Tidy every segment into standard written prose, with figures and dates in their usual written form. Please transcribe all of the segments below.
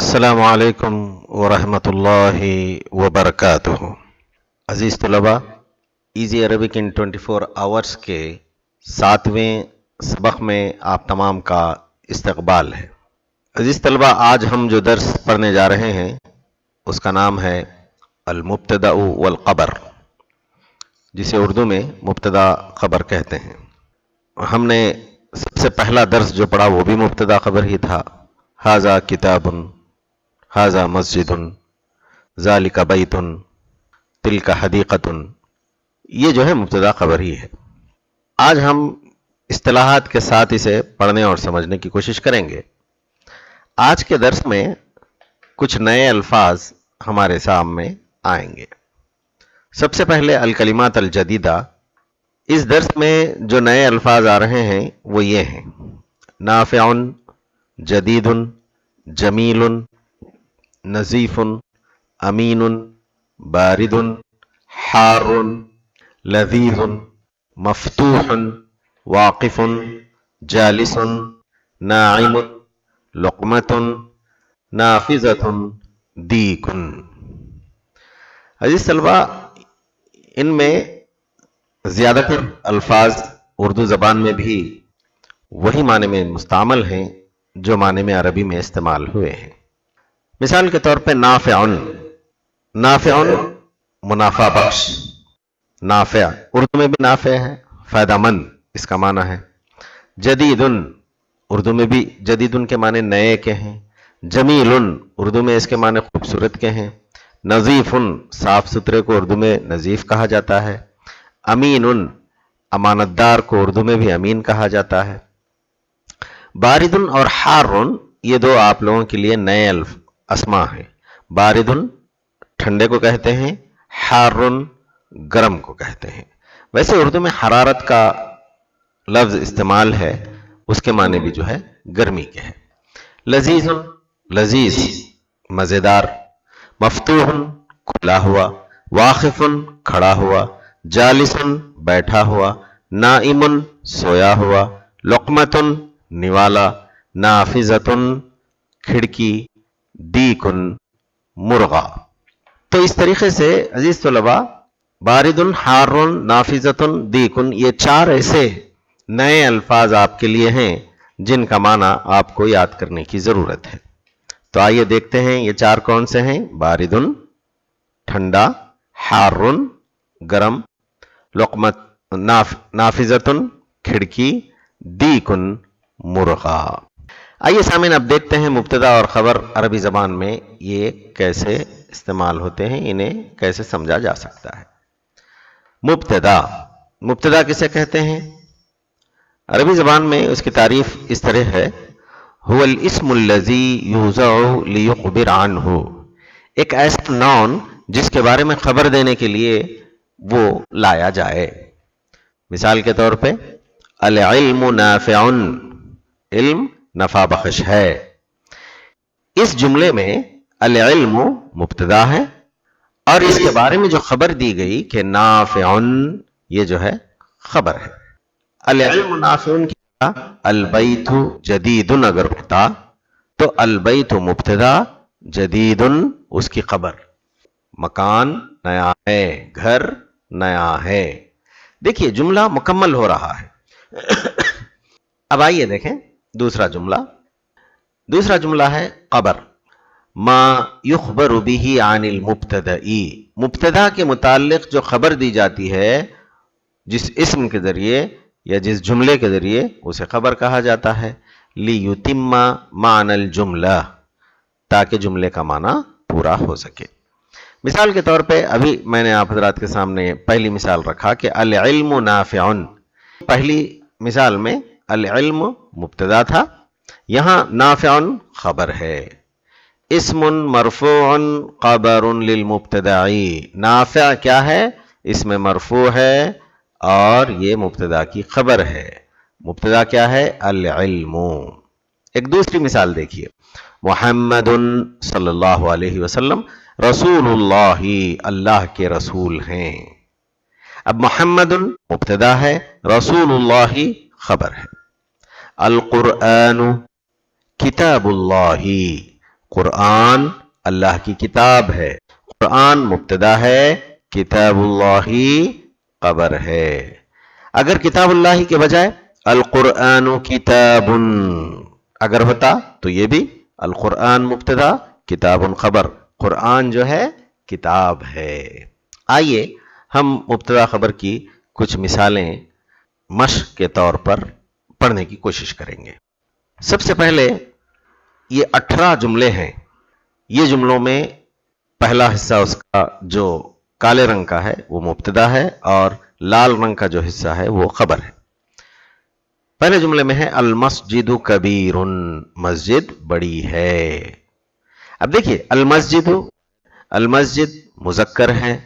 السلام علیکم ورحمۃ اللہ وبرکاتہ۔ عزیز طلباء، ایزی عربک ان 24 آورس کے 7ویں سبق میں آپ تمام کا استقبال ہے۔ عزیز طلباء، آج ہم جو درس پڑھنے جا رہے ہیں اس کا نام ہے المبتدأ والخبر، جسے اردو میں مبتدا خبر کہتے ہیں۔ ہم نے سب سے پہلا درس جو پڑھا وہ بھی مبتدا خبر ہی تھا۔ ھذا کتاب، ھذا مسجد، ذالک بیت، تلک حدیقۃ، یہ جو ہے مبتدا خبر ہی ہے۔ آج ہم اصطلاحات کے ساتھ اسے پڑھنے اور سمجھنے کی کوشش کریں گے۔ آج کے درس میں کچھ نئے الفاظ ہمارے سامنے آئیں گے۔ سب سے پہلے الکلمات الجدیدہ۔ اس درس میں جو نئے الفاظ آ رہے ہیں وہ یہ ہیں: نافع، جدید، جمیل، نظیف، امین، بارد، حار، لذیذ، مفتوح، واقف، جالس، ناعم، لقمۃ، نافذۃ، دیک۔ عزیز طلباء، ان میں زیادہ تر الفاظ اردو زبان میں بھی وہی معنی میں مستعمل ہیں جو معنی میں عربی میں استعمال ہوئے ہیں۔ مثال کے طور پہ نافع، نافع منافع بخش، نافع اردو میں بھی نافع ہے، فائدہ مند اس کا معنی ہے۔ جدید اردو میں بھی جدید کے معنی نئے کے ہیں۔ جمیل اردو میں اس کے معنی خوبصورت کے ہیں۔ نظیف صاف ستھرے کو اردو میں نظیف کہا جاتا ہے۔ امین امانت دار کو اردو میں بھی امین کہا جاتا ہے۔ بارد اور حار یہ دو آپ لوگوں کے لیے نئے اسما ہیں۔ بارد ٹھنڈے کو کہتے ہیں، حار گرم کو کہتے ہیں۔ ویسے اردو میں حرارت کا لفظ استعمال ہے، اس کے معنی بھی جو ہے گرمی کے ہے۔ لذیذ لذیذ مزیدار۔ مفتوح کھلا ہوا۔ واقف کھڑا ہوا۔ جالس بیٹھا ہوا۔ نائم سویا ہوا۔ لقمۃ نوالا۔ نافذۃ کھڑکی۔ دیک مرغا۔ تو اس طریقے سے عزیز طلباء، بارد، حار، نافذۃ، دیک، یہ چار ایسے نئے الفاظ آپ کے لیے ہیں جن کا معنی آپ کو یاد کرنے کی ضرورت ہے۔ تو آئیے دیکھتے ہیں یہ چار کون سے ہیں۔ بارد ٹھنڈا، حار گرم، لقمت نافذۃ کھڑکی، دیک مرغا۔ آئیے سامعین اب دیکھتے ہیں مبتدا اور خبر عربی زبان میں یہ کیسے استعمال ہوتے ہیں، انہیں کیسے سمجھا جا سکتا ہے۔ مبتدا، مبتدا کسے کہتے ہیں؟ عربی زبان میں اس کی تعریف اس طرح ہے: هو الاسم الذي يوضع ليخبر عنه، ایک ایسا نون جس کے بارے میں خبر دینے کے لیے وہ لایا جائے۔ مثال کے طور پہ العلم نافع، علم نفع بخش ہے۔ اس جملے میں العلم مبتدا ہے اور اس کے بارے میں جو خبر دی گئی کہ نافع، یہ جو ہے خبر ہے۔ العلم نافع کی جگہ البیت جدید اگر ہوتا تو البیت مبتدا، جدید اس کی خبر۔ مکان نیا ہے، گھر نیا ہے۔ دیکھیے جملہ مکمل ہو رہا ہے۔ اب آئیے دیکھیں دوسرا جملہ۔ دوسرا جملہ ہے خبر، ما یخبر به عن المبتدأ، مبتدا کے متعلق جو خبر دی جاتی ہے جس اسم کے ذریعے یا جس جملے کے ذریعے اسے خبر کہا جاتا ہے۔ لیتم معنی الجملہ، تاکہ جملے کا معنی پورا ہو سکے۔ مثال کے طور پہ ابھی میں نے آپ حضرات کے سامنے پہلی مثال رکھا کہ العلم نافع۔ پہلی مثال میں العلم مبتدا تھا، یہاں نافع خبر ہے۔ اسم مرفوع خبر للمبتدع، نافع کیا ہے؟ اسم مرفوع ہے اور یہ مبتدا کی خبر ہے۔ مبتدا کیا ہے؟ العلم۔ ایک دوسری مثال دیکھیے، محمد صلی اللہ علیہ وسلم رسول اللہ، اللہ کے رسول ہیں۔ اب محمد مبتدا ہے، رسول اللہ خبر ہے۔ القرآن کتاب اللہ، قرآن اللہ کی کتاب ہے. قرآن مبتدا ہے، کتاب اللہ خبر ہے. اگر کتاب اللہ کے بجائے القرآن کتاب اگر ہوتا تو یہ بھی القرآن مبتدا کتاب خبر، قرآن جو ہے کتاب ہے. آئیے ہم مبتدا خبر کی کچھ مثالیں مشق کے طور پر پڑھنے کی کوشش کریں گے. سب سے پہلے یہ 18 جملے ہیں. یہ جملوں میں پہلا حصہ اس کا جو کالے رنگ کا ہے وہ مبتدا ہے اور لال رنگ کا جو حصہ ہے وہ خبر ہے. پہلے جملے میں ہے المسجد کبیر، مسجد بڑی ہے. اب دیکھیے المسجد مذکر ہے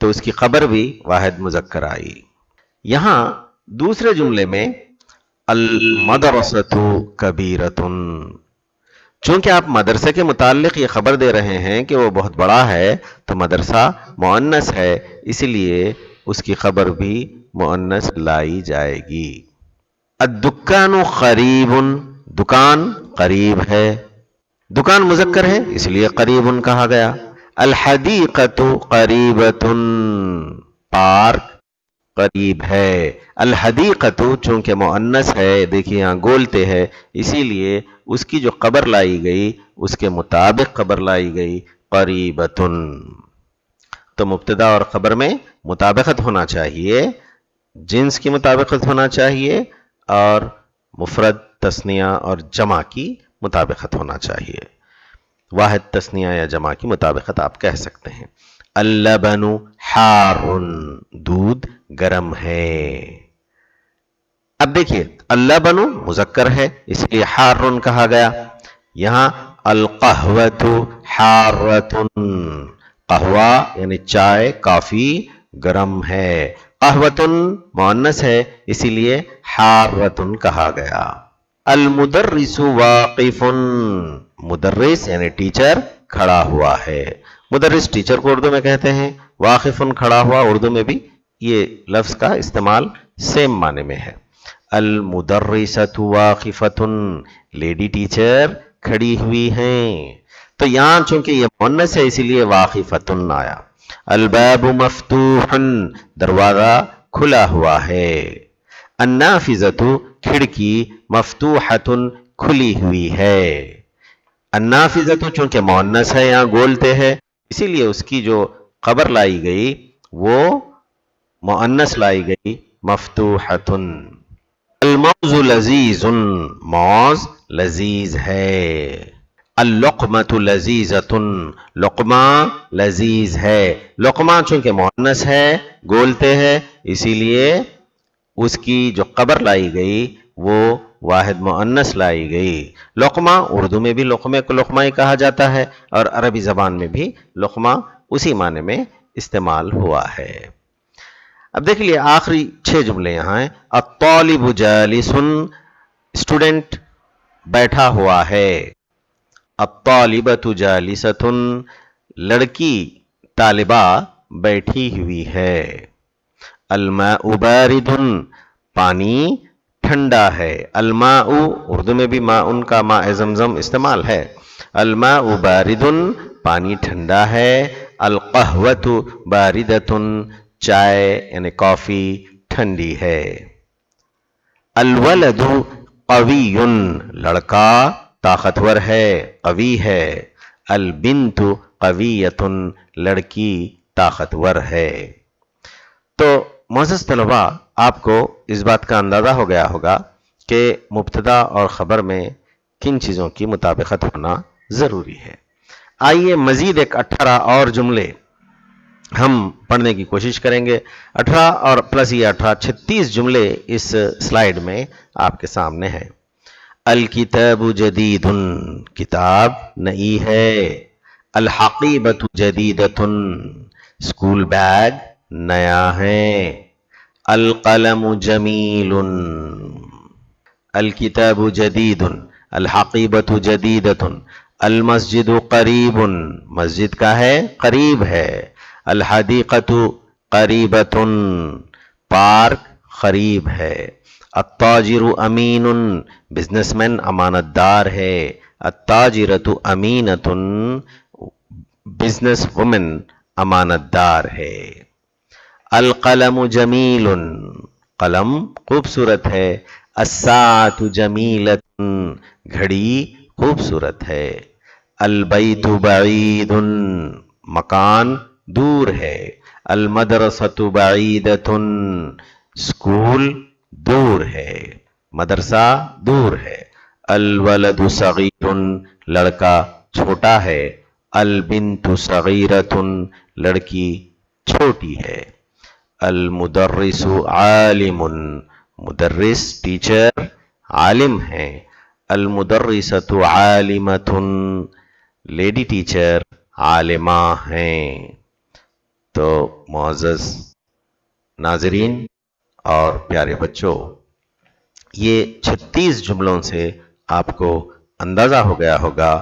تو اس کی خبر بھی واحد مذکر آئی. یہاں دوسرے جملے میں المدرسۃ کبیرۃ، چونکہ آپ مدرسے کے متعلق یہ خبر دے رہے ہیں کہ وہ بہت بڑا ہے تو مدرسہ مؤنث ہے، اسی لیے اس کی خبر بھی مؤنث لائی جائے گی. الدکان قریب، دکان قریب ہے، دکان مذکر ہے اس لیے قریب کہا گیا. الحدیقۃ قریبۃ، پارک قریب ہے. الحدیقۃ چونکہ مؤنث ہے، دیکھیے یہاں گولتے ہے، اسی لیے اس کی جو خبر لائی گئی اس کے مطابق خبر لائی گئی قریبۃ. تو مبتدا اور خبر میں مطابقت ہونا چاہیے، جنس کی مطابقت ہونا چاہیے اور مفرد تثنیہ اور جمع کی مطابقت ہونا چاہیے. واحد تثنیہ یا جمع کی مطابقت آپ کہہ سکتے ہیں. اللبن حار، دودھ گرم ہے. اب دیکھیے اللبن مذکر ہے اس لیے حار کہا گیا. یہاں القہوۃ حارۃ، قہوہ یعنی چائے کافی گرم ہے. قہوۃ مؤنث ہے اسی لیے حارۃ کہا گیا. المدرس واقف، مدرس یعنی ٹیچر کھڑا ہوا ہے. مدرس ٹیچر کو اردو میں کہتے ہیں. واقف کھڑا ہوا، اردو میں بھی یہ لفظ کا استعمال سیم معنی میں ہے. المدرسۃ واقفۃ، لیڈی ٹیچر کھڑی ہوئی ہیں. تو یہاں چونکہ یہ مؤنث ہے اسی لیے واقفۃ آیا. الباب مفتوح، دروازہ کھلا ہوا ہے. النافذۃ کھڑکی مفتوحۃ کھلی ہوئی ہے. النافذۃ چونکہ مؤنث ہے یہاں گولتے ہے اسی لیے اس کی جو خبر لائی گئی وہ مؤنث لائی گئی مفتوحۃ. الموز لذیذ، موز لذیذ ہے. اللقمۃ لذیذۃ، لقمہ لذیذ ہے. لقمہ چونکہ مؤنث ہے گولتے ہے اسی لیے اس کی جو خبر لائی گئی وہ واحد مؤنث لائی گئی. لقمہ اردو میں بھی لقمے کو لقمہ ہی کہا جاتا ہے اور عربی زبان میں بھی لقمہ اسی معنی میں استعمال ہوا ہے. اب دیکھ لیے آخری 6 جملے یہاں ہیں. الطالب جالس، اسٹوڈنٹ بیٹھا ہوا ہے. الطالبۃ جالست، لڑکی طالبہ بیٹھی ہوئی ہے. الماء بارد، پانی ٹھنڈا ہے. الماء اردو میں بھی ماء کا ماء زمزم استعمال ہے. الماء بارد، پانی ٹھنڈا ہے. القہوۃ باردۃ، چائے یعنی کافی ٹھنڈی ہے. الولد قوی، لڑکا طاقتور ہے قوی ہے. البنت قویۃ، لڑکی طاقتور ہے. تو معزز طلباء آپ کو اس بات کا اندازہ ہو گیا ہوگا کہ مبتدا اور خبر میں کن چیزوں کی مطابقت ہونا ضروری ہے. آئیے مزید ایک 18 اور جملے ہم پڑھنے کی کوشش کریں گے. 18 اور پلس یہ 18 36 جملے اس سلائیڈ میں آپ کے سامنے ہیں. الکتاب جدید، کتاب نئی ہے. الحقیبۃ جدیدۃ، اسکول بیگ نیا ہے. القلم جمیل، الکتاب جدید، الحقیبۃ جدیدۃ. المسجد قریب، مسجد کا ہے قریب ہے. الحدیقۃ قریبۃ، پارک قریب ہے. التاجر امین، بزنس مین امانت دار ہے. التاجرۃ امینۃ، بزنس وومن امانت دار ہے۔ القلم جمیل، قلم خوبصورت ہے۔ الساعۃ جمیلۃ، گھڑی خوبصورت ہے۔ البیت بعید، مکان دور ہے۔ المدرسۃ بعیدۃ، اسکول دور ہے، مدرسہ دور ہے۔ الولد صغیر، لڑکا چھوٹا ہے۔ البنت صغیرۃ، لڑکی چھوٹی ہے۔ المدرس عالم، مدرس ٹیچر عالم ہے۔ المدرسۃ عالمۃ، لیڈی ٹیچر عالمہ ہیں۔ تو معزز ناظرین اور پیارے بچوں، یہ 36 جملوں سے آپ کو اندازہ ہو گیا ہوگا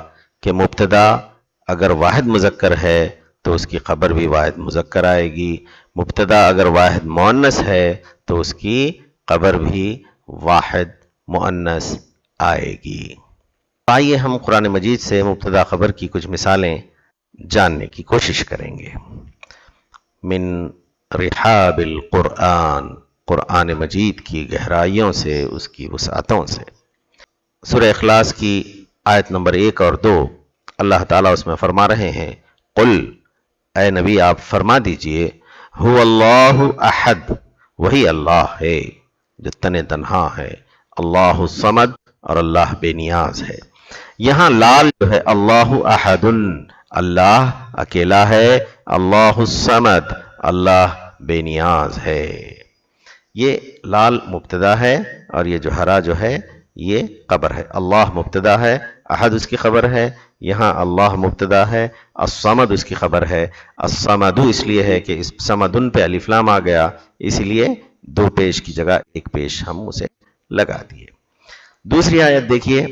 کہ مبتدا اگر واحد مذکر ہے تو اس کی خبر بھی واحد مذکر آئے گی، مبتدا اگر واحد مؤنث ہے تو اس کی خبر بھی واحد مؤنث آئے گی۔ آئیے ہم قرآن مجید سے مبتدا خبر کی کچھ مثالیں جاننے کی کوشش کریں گے۔ من رحاب القرآن، قرآن مجید کی گہرائیوں سے، اس کی وسعتوں سے۔ سورہ اخلاص کی آیت نمبر 1 اور 2، اللہ تعالیٰ اس میں فرما رہے ہیں، قل، اے نبی آپ فرما دیجئے، هو اللہ احد، وہی اللہ ہے جو تنہا ہے۔ اللہ الصمد، اور اللہ بے نیاز ہے۔ یہاں لال جو ہے اللہ احد، اللہ اکیلا ہے۔ اللہ الصمد، اللہ بے نیاز ہے۔ یہ لال مبتدا ہے اور یہ جو ہرا جو ہے یہ خبر ہے۔ اللہ مبتدا ہے، احد اس کی خبر ہے، یہاں اللہ مبتدا ہے، الصمد اس کی خبر ہے۔ الصمد اس لیے ہے کہ اس صمدن پہ الف لام آ گیا، اس لیے 2 پیش کی جگہ 1 پیش ہم اسے لگا دیے۔ دوسری آیت دیکھیے،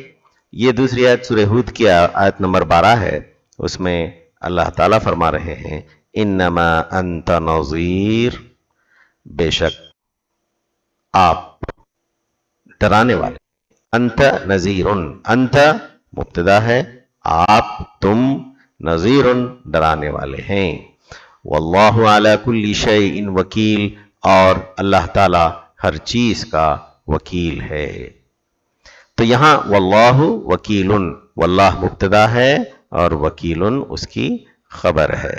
یہ دوسری آیت سورہ ہود کی آیت نمبر 12 ہے، اس میں اللہ تعالیٰ فرما رہے ہیں، انما انت نذیر، بے شک آپ ڈرانے والے۔ انت نذیر، انت مبتدا ہے، آپ تم نذیر ڈرانے والے ہیں۔ واللہ علی کل شیء وکیل، اور اللہ تعالی ہر چیز کا وکیل ہے۔ تو یہاں واللہ وکیل، واللہ مبتدا ہے اور وکیل اس کی خبر ہے۔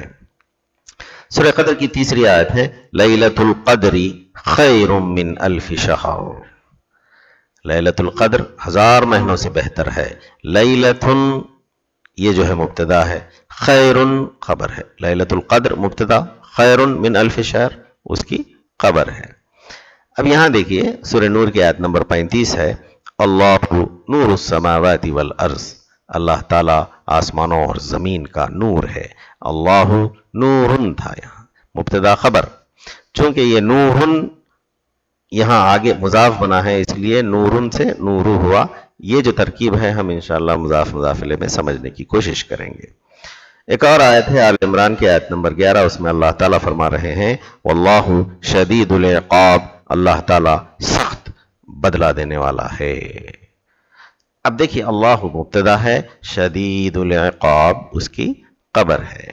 سورہ قدر کی تیسری آیت ہے، لیلۃ القدر خیر من الف شہر، لیلۃ القدر 1000 مہینوں سے بہتر ہے۔ لیلۃ یہ جو ہے مبتدا ہے، خیر خبر ہے۔ لیلۃ القدر مبتدا، خیر من الف شہر اس کی خبر ہے۔ اب یہاں دیکھیے سورہ نور کی آیت نمبر 35 ہے، اللہ نور السماوات والارض، اللہ تعالیٰ آسمانوں اور زمین کا نور ہے۔ اللہ نور تھا یہاں مبتدا خبر، چونکہ یہ نور یہاں آگے مضاف بنا ہے اس لیے نورن سے نورو ہوا۔ یہ جو ترکیب ہے ہم انشاءاللہ مضاف مضاف الیہ میں سمجھنے کی کوشش کریں گے۔ ایک اور آیت ہے آل عمران کی آیت نمبر 11، اس میں اللہ تعالیٰ فرما رہے ہیں، واللہ شدید العقاب، اللہ تعالیٰ سخت بدلہ دینے والا ہے۔ اب دیکھیے اللہ مبتدا ہے، شدید العقاب اس کی خبر ہے۔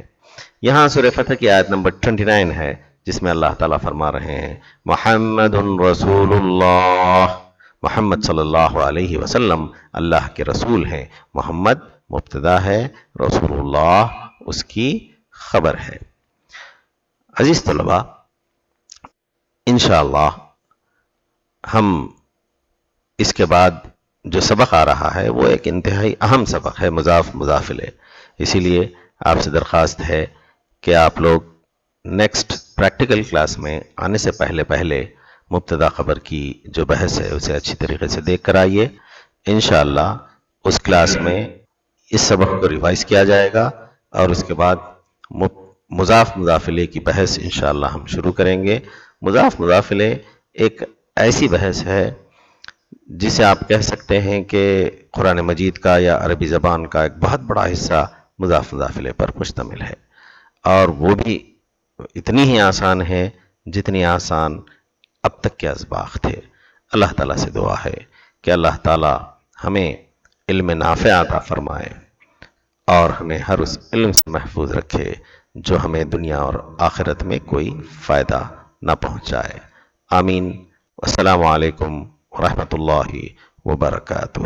یہاں سورہ فتح کی آیت نمبر 29 ہے، جس میں اللہ تعالیٰ فرما رہے ہیں، محمد رسول اللہ، محمد صلی اللہ علیہ وسلم اللہ کے رسول ہیں۔ محمد مبتدا ہے، رسول اللہ اس کی خبر ہے۔ عزیز طلباء، انشاءاللہ ہم اس کے بعد جو سبق آ رہا ہے وہ ایک انتہائی اہم سبق ہے، مضاف مضاف الیہ۔ اسی لیے آپ سے درخواست ہے کہ آپ لوگ نیکسٹ پریکٹیکل کلاس میں آنے سے پہلے مبتدا خبر کی جو بحث ہے اسے اچھی طریقے سے دیکھ کر آئیے۔ انشاءاللہ اس کلاس میں اس سبق کو ریوائز کیا جائے گا اور اس کے بعد مضاف مضاف الیہ کی بحث انشاءاللہ ہم شروع کریں گے۔ مضاف مضاف الیہ ایک ایسی بحث ہے جسے آپ کہہ سکتے ہیں کہ قرآن مجید کا یا عربی زبان کا ایک بہت بڑا حصہ مضاف مضاف الیہ پر مشتمل ہے، اور وہ بھی اتنی ہی آسان ہے جتنی آسان اب تک کے اسباق تھے۔ اللہ تعالیٰ سے دعا ہے کہ اللہ تعالیٰ ہمیں علم نافع عطا فرمائے اور ہمیں ہر اس علم سے محفوظ رکھے جو ہمیں دنیا اور آخرت میں کوئی فائدہ نہ پہنچائے. آمین. السلام علیکم ورحمۃ اللہ وبرکاتہ.